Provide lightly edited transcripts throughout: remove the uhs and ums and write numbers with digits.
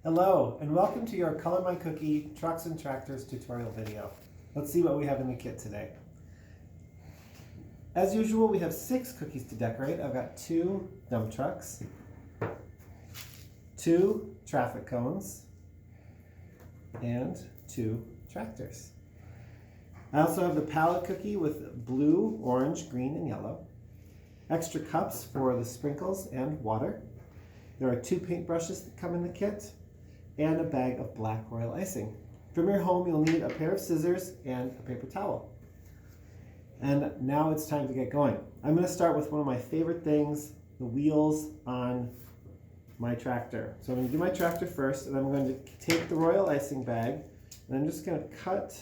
Hello, and welcome to your Color My Cookie Trucks and Tractors tutorial video. Let's see what we have in the kit today. As usual, we have 6 cookies to decorate. I've got 2 dump trucks, 2 traffic cones, and 2 tractors. I also have the palette cookie with blue, orange, green, and yellow, extra cups for the sprinkles and water. There are 2 paintbrushes that come in the kit, and a bag of black royal icing. From your home, you'll need a pair of scissors and a paper towel. And now it's time to get going. I'm going to start with one of my favorite things, the wheels on my tractor. So I'm going to do my tractor first, and I'm going to take the royal icing bag, and I'm just going to cut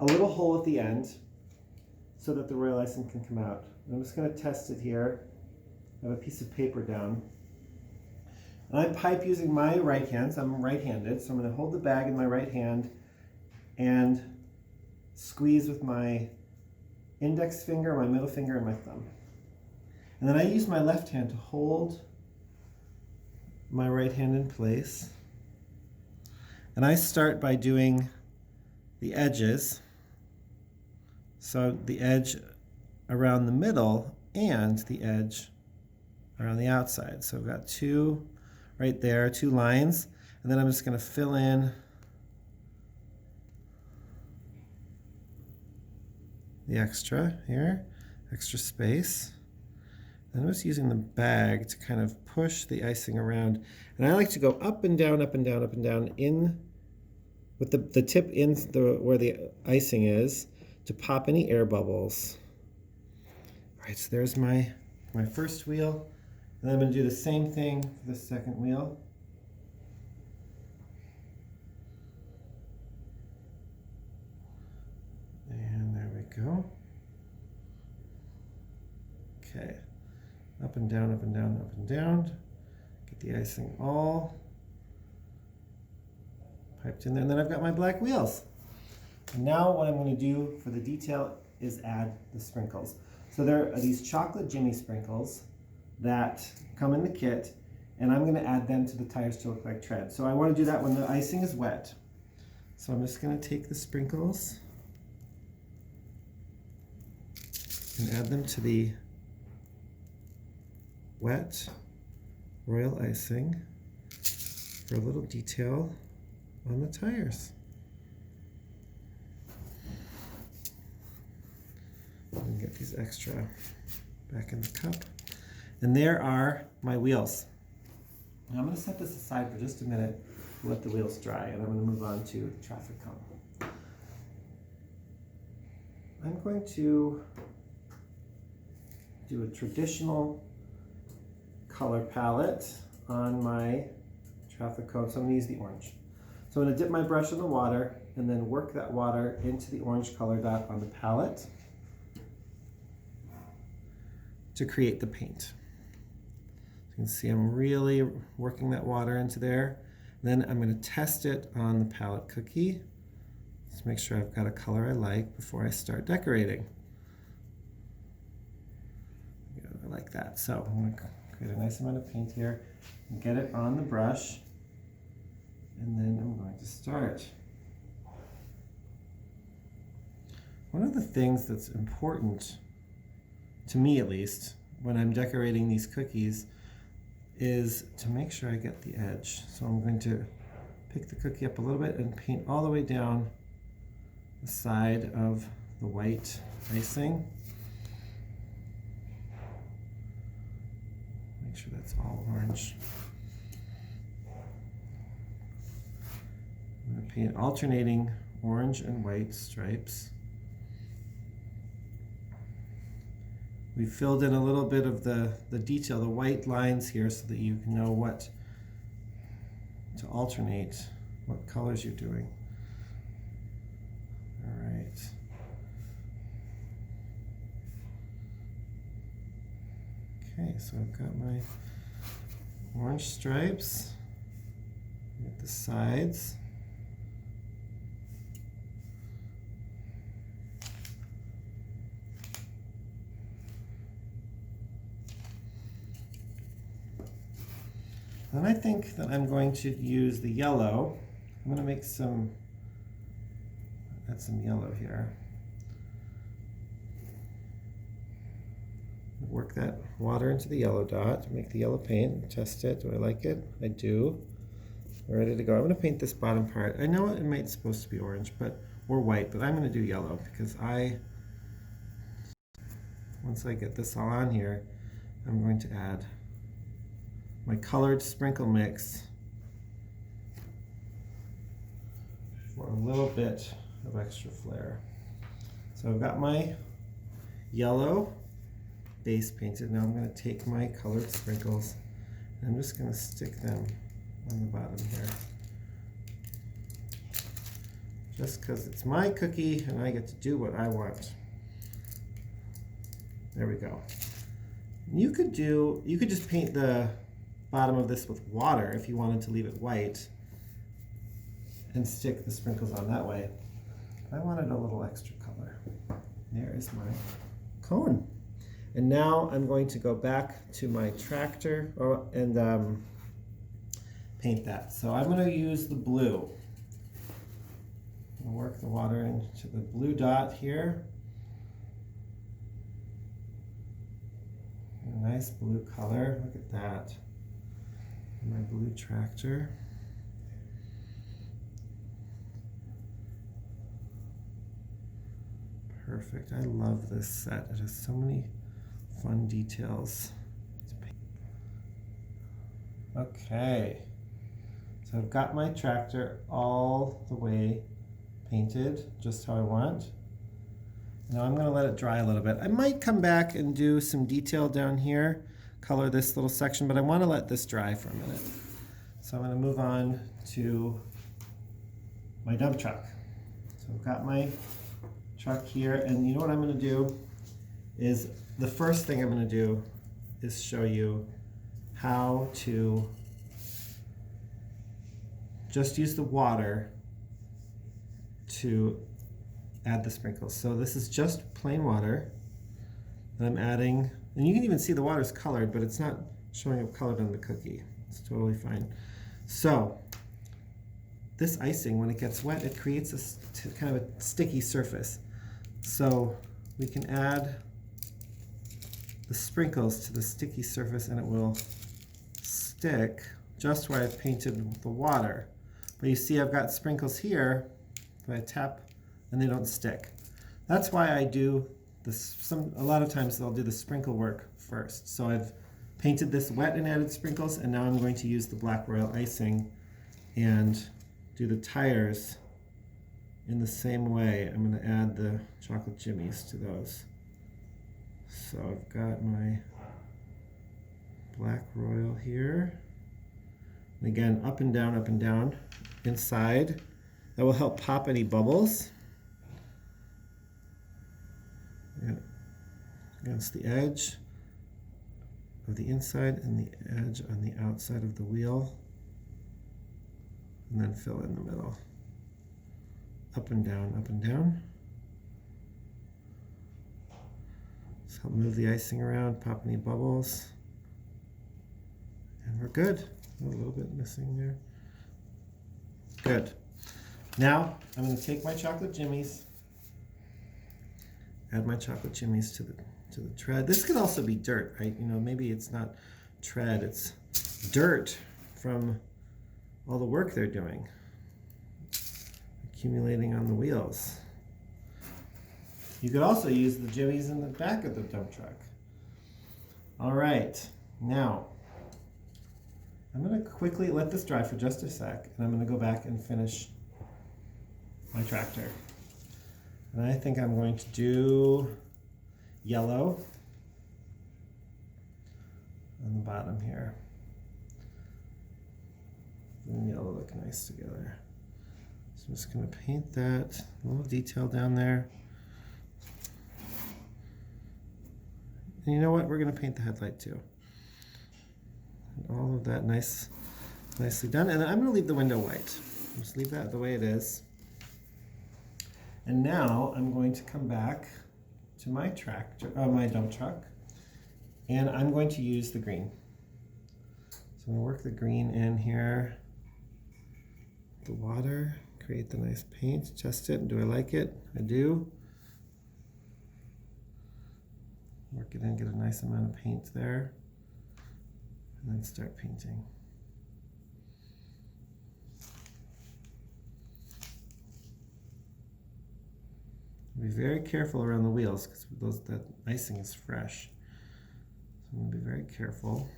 a little hole at the end so that the royal icing can come out. I'm just going to test it here. I have a piece of paper down. And I pipe using my right hand, so I'm right-handed, so I'm going to hold the bag in my right hand and squeeze with my index finger, my middle finger, and my thumb. And then I use my left hand to hold my right hand in place. And I start by doing the edges, so the edge around the middle and the edge around the outside. So I've got 2 right there, 2 lines, and then I'm just going to fill in the extra here, extra space. And I'm just using the bag to kind of push the icing around. And I like to go up and down, up and down, up and down in with the tip in where the icing is to pop any air bubbles. All right, so there's my first wheel. And then I'm going to do the same thing for the second wheel. And there we go. Okay. Up and down, up and down, up and down. Get the icing all piped in there. And then I've got my black wheels. And now what I'm going to do for the detail is add the sprinkles. So there are these chocolate Jimmy sprinkles that come in the kit, and I'm going to add them to the tires to look like tread. So I want to do that when the icing is wet. So I'm just going to take the sprinkles and add them to the wet royal icing for a little detail on the tires. And get these extra back in the cup. And there are my wheels. Now I'm going to set this aside for just a minute to let the wheels dry, and I'm going to move on to traffic cone. I'm going to do a traditional color palette on my traffic cone, so I'm going to use the orange. So I'm going to dip my brush in the water and then work that water into the orange color dot on the palette to create the paint. You can see I'm really working that water into there. Then I'm going to test it on the palette cookie. Just make sure I've got a color I like before I start decorating. Yeah, I like that. So I'm going to create a nice amount of paint here and get it on the brush. And then I'm going to start. One of the things that's important, to me at least, when I'm decorating these cookies is to make sure I get the edge. So I'm going to pick the cookie up a little bit and paint all the way down the side of the white icing. Make sure that's all orange. I'm going to paint alternating orange and white stripes. We filled in a little bit of the detail, the white lines here, so that you know what to alternate, what colors you're doing. All right. Okay, so I've got my orange stripes at the sides. Then I think that I'm going to use the yellow. I'm going to add some yellow here. Work that water into the yellow dot, make the yellow paint, test it. Do I like it? I do. We're ready to go. I'm going to paint this bottom part. I know it might supposed to be orange, or white, but I'm going to do yellow because once I get this all on here, I'm going to add my colored sprinkle mix for a little bit of extra flair. So I've got my yellow base painted. Now I'm going to take my colored sprinkles and I'm just going to stick them on the bottom here. Just because it's my cookie and I get to do what I want. There we go. You could just paint the bottom of this with water if you wanted to leave it white and stick the sprinkles on that way. I wanted a little extra color. There is my cone. And now I'm going to go back to my tractor and paint that. So I'm going to use the blue. I'll work the water into the blue dot here. A nice blue color. Look at that. My blue tractor. Perfect. I love this set. It has so many fun details. Okay, so I've got my tractor all the way painted just how I want. Now I'm going to let it dry a little bit. I might come back and do some detail down here, color this little section, but I want to let this dry for a minute. So I'm going to move on to my dump truck. So I've got my truck here, and you know what I'm going to do is the first thing I'm going to do is show you how to just use the water to add the sprinkles. So this is just plain water that I'm adding, and you can even see the water's colored, but it's not showing up colored on the cookie. It's totally fine. So this icing, when it gets wet, it creates a kind of a sticky surface. So we can add the sprinkles to the sticky surface and it will stick just where I've painted the water. But you see I've got sprinkles here, if I tap, and they don't stick. That's why I do this. A lot of times they'll do the sprinkle work first. So I've painted this wet and added sprinkles, and now I'm going to use the Black Royal icing and do the tires in the same way. I'm going to add the chocolate jimmies to those. So I've got my Black Royal here. And again, up and down inside. That will help pop any bubbles. And against the edge of the inside and the edge on the outside of the wheel. And then fill in the middle. Up and down, up and down. Just help move the icing around, pop any bubbles. And we're good. A little bit missing there. Good. Now I'm going to take my chocolate jimmies, add my chocolate jimmies to the tread. This could also be dirt, right? You know, maybe it's not tread, it's dirt from all the work they're doing, accumulating on the wheels. You could also use the jimmies in the back of the dump truck. All right, now I'm going to quickly let this dry for just a sec, and I'm going to go back and finish my tractor. And I think I'm going to do yellow on the bottom here. Blue and yellow look nice together. So I'm just going to paint that, a little detail down there. And you know what? We're going to paint the headlight too. And all of that nicely done. And I'm going to leave the window white. Just leave that the way it is. And now I'm going to come back to my tractor, my dump truck, and I'm going to use the green. So I'm going to work the green in here. The water, create the nice paint, test it. Do I like it? I do. Work it in, get a nice amount of paint there. And then start painting. Be very careful around the wheels because that icing is fresh. So I'm going to be very careful.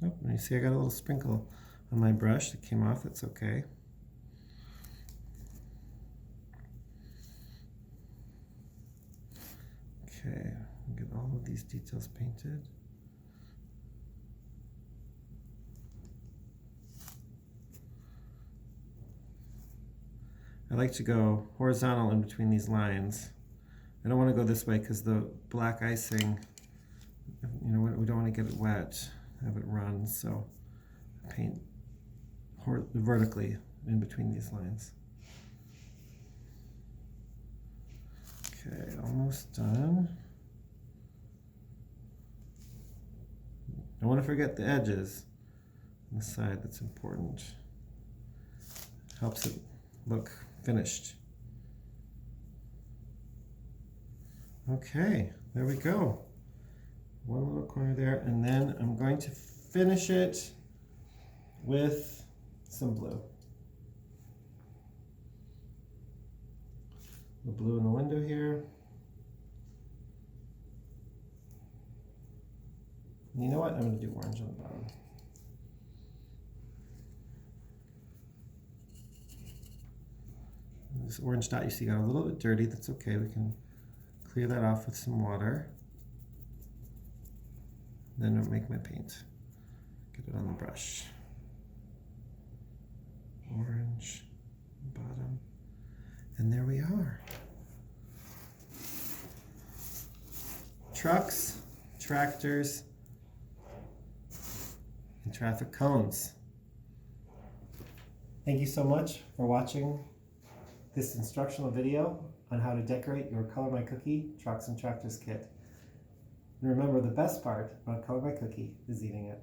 Oh, and you see I got a little sprinkle on my brush that came off. That's okay. Okay, get all of these details painted. I like to go horizontal in between these lines. I don't want to go this way because the black icing, you know, we don't want to get it wet, have it run, so paint vertically in between these lines. Okay, almost done. Don't want to forget the edges on the side, that's important. Helps it look finished. Okay, there we go. One little corner there, and then I'm going to finish it with some blue. The blue in the window here. And you know what? I'm going to do orange on the bottom. This orange dot you see got a little bit dirty. That's okay. We can clear that off with some water. Then I'll make my paint. Get it on the brush. Orange, bottom. And there we are. Trucks, tractors, and traffic cones. Thank you so much for watching this instructional video on how to decorate your Color My Cookie Trucks and Tractors kit. And remember, the best part about Color My Cookie is eating it.